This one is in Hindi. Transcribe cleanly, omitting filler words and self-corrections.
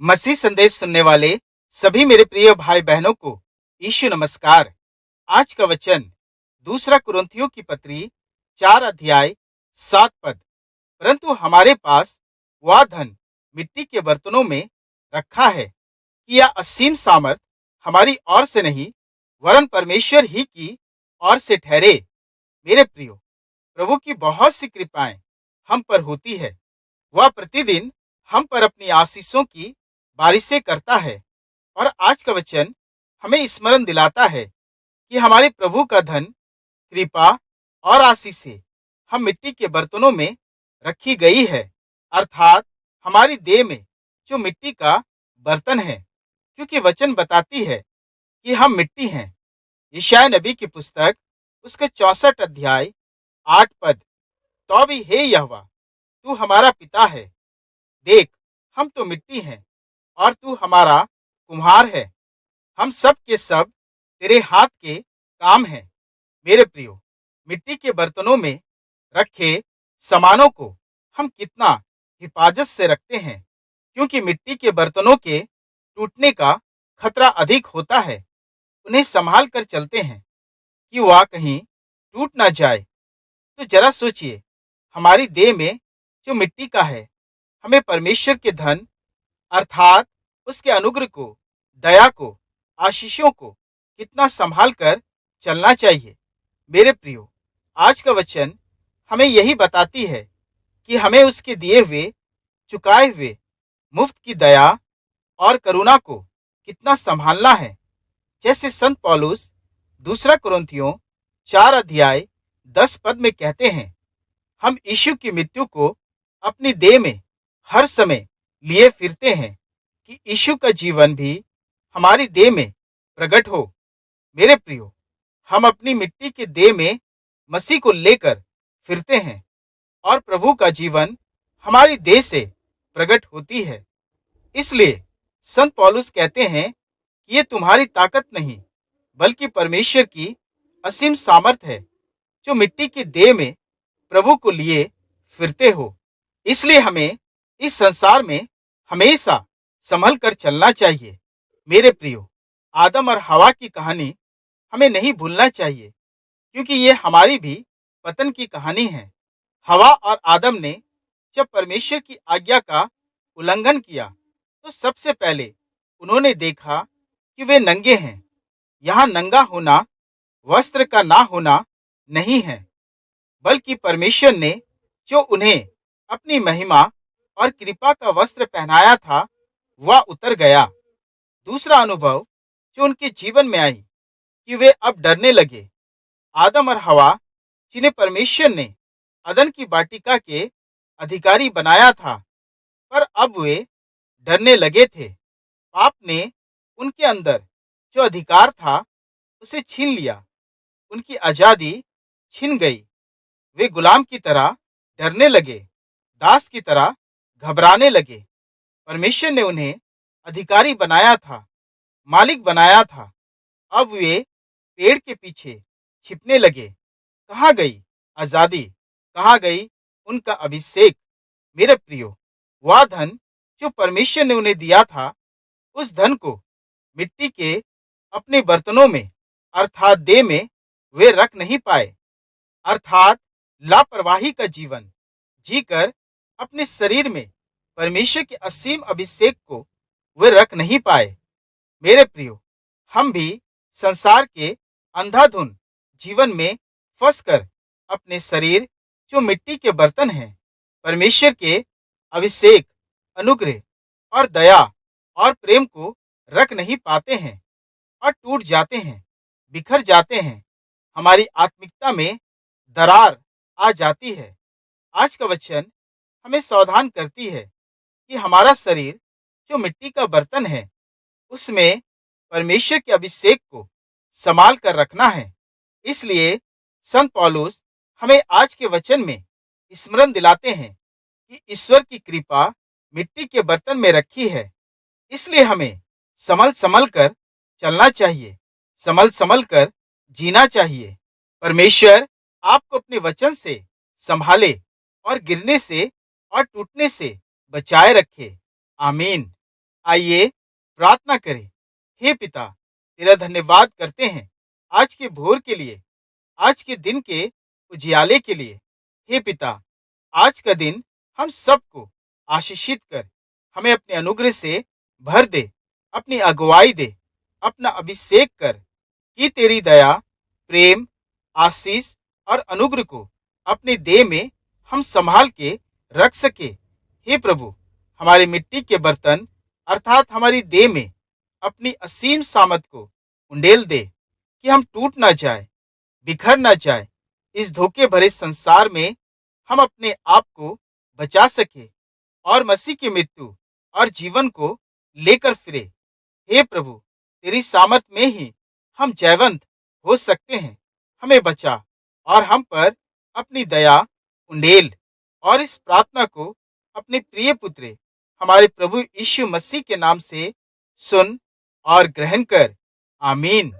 मसीह संदेश सुनने वाले सभी मेरे प्रिय भाई बहनों को यीशु नमस्कार। आज का वचन दूसरा कुरिन्थियों की पत्री 4 अध्याय 7 पद। परंतु हमारे पास वह धन मिट्टी के बर्तनों में रखा है कि यह असीम सामर्थ हमारी ओर से नहीं वरन परमेश्वर ही की ओर से ठहरे। मेरे प्रियो, प्रभु की बहुत सी कृपाएं हम पर होती है। वह प्रतिदिन हम पर अपनी आशीषों की बारिशें करता है। और आज का वचन हमें स्मरण दिलाता है कि हमारे प्रभु का धन, कृपा और आशीषें हम मिट्टी के बर्तनों में रखी गई है, अर्थात हमारी देह में जो मिट्टी का बर्तन है, क्योंकि वचन बताती है कि हम मिट्टी हैं। यशायाह नबी की पुस्तक उसके 64 अध्याय 8 पद। तो भी हे यहोवा, तू हमारा पिता है, देख हम तो मिट्टी हैं और तू हमारा कुम्हार है, हम सब के सब तेरे हाथ के काम हैं। मेरे प्रियो, मिट्टी के बर्तनों में रखे सामानों को हम कितना हिफाजत से रखते हैं, क्योंकि मिट्टी के बर्तनों के टूटने का खतरा अधिक होता है। उन्हें संभाल कर चलते हैं कि वह कहीं टूट ना जाए। तो जरा सोचिए, हमारी देह में जो मिट्टी का है, हमें परमेश्वर के धन अर्थात उसके अनुग्रह को, दया को, आशीषों को कितना संभाल कर चलना चाहिए। मेरे प्रियो, आज का वचन हमें यही बताती है कि हमें उसके दिए हुए, चुकाए हुए मुफ्त की दया और करुणा को कितना संभालना है। जैसे संत पौलुस दूसरा कुरिन्थियों 4 अध्याय 10 पद में कहते हैं, हम यीशु की मृत्यु को अपनी देह में हर समय लिए फिरते हैं कि यीशु का जीवन भी हमारी देह में प्रकट हो। मेरे प्रियो, हम अपनी मिट्टी के देह में मसीह को लेकर फिरते हैं और प्रभु का जीवन हमारी देह से प्रकट होती है। इसलिए संत पौलुस कहते हैं कि ये तुम्हारी ताकत नहीं बल्कि परमेश्वर की असीम सामर्थ है, जो मिट्टी की देह में प्रभु को लिए फिरते हो। इसलिए हमें इस संसार में हमेशा संभल कर चलना चाहिए। मेरे प्रियो, आदम और हवा की कहानी हमें नहीं भूलना चाहिए, क्योंकि ये हमारी भी पतन की कहानी है। हवा और आदम ने जब परमेश्वर की आज्ञा का उल्लंघन किया, तो सबसे पहले उन्होंने देखा कि वे नंगे हैं। यहाँ नंगा होना वस्त्र का ना होना नहीं है, बल्कि परमेश्वर ने जो उन्हें अपनी महिमा और कृपा का वस्त्र पहनाया था, वह उतर गया। दूसरा अनुभव जो उनके जीवन में आई कि वे अब डरने लगे। आदम और हवा, जिन्हें परमेश्वर ने अदन की वाटिका के अधिकारी बनाया था, पर अब वे डरने लगे थे। पाप ने उनके अंदर जो अधिकार था उसे छीन लिया, उनकी आजादी छिन गई। वे गुलाम की तरह डरने लगे, दास की तरह घबराने लगे। परमेश्वर ने उन्हें अधिकारी बनाया था, मालिक बनाया था। अब वे पेड़ के पीछे छिपने लगे। कहाँ गई आजादी, कहाँ गई उनका अभिषेक। मेरे प्रियो, वह धन जो परमेश्वर ने उन्हें दिया था, उस धन को मिट्टी के अपने बर्तनों में अर्थात देह में वे रख नहीं पाए। अर्थात लापरवाही का जीवन जीकर अपने शरीर में परमेश्वर के असीम अभिषेक को वे रख नहीं पाए। मेरे प्रियो, हम भी संसार के अंधाधुन जीवन में फंसकर अपने शरीर, जो मिट्टी के बर्तन हैं, परमेश्वर के अभिषेक, अनुग्रह और दया और प्रेम को रख नहीं पाते हैं और टूट जाते हैं, बिखर जाते हैं। हमारी आत्मिकता में दरार आ जाती है। आज का वचन हमें सावधान करती है कि हमारा शरीर जो मिट्टी का बर्तन है, उसमें परमेश्वर के अभिषेक को संभाल कर रखना है। इसलिए संत पौलुस हमें आज के वचन में स्मरण दिलाते हैं कि ईश्वर की कृपा मिट्टी के बर्तन में रखी है। इसलिए हमें संभल संभल कर चलना चाहिए, संभल संभल कर जीना चाहिए। परमेश्वर आपको अपने वचन से संभाले और गिरने से और टूटने से बचाए रखे। आमीन। आइए प्रार्थना करें। हे पिता, तेरा धन्यवाद करते हैं आज के भोर के लिए, आज के दिन के उजियाले के लिए। हे पिता, आज का दिन हम सबको आशीषित कर, हमें अपने अनुग्रह से भर दे, अपनी अगुवाई दे, अपना अभिषेक कर कि तेरी दया, प्रेम, आशीष और अनुग्रह को अपनी देह में हम संभाल के रख सके। हे प्रभु, हमारे मिट्टी के बर्तन अर्थात हमारी देह में अपनी असीम सामर्थ को उंडेल दे कि हम टूट ना जाए, बिखर ना जाए। इस धोखे भरे संसार में हम अपने आप को बचा सके और मसीह की मृत्यु और जीवन को लेकर फिरे। हे प्रभु, तेरी सामर्थ में ही हम जयवंत हो सकते हैं। हमें बचा और हम पर अपनी दया उंडेल, और इस प्रार्थना को अपने प्रिय पुत्र हमारे प्रभु यीशु मसीह के नाम से सुन और ग्रहण कर। आमीन।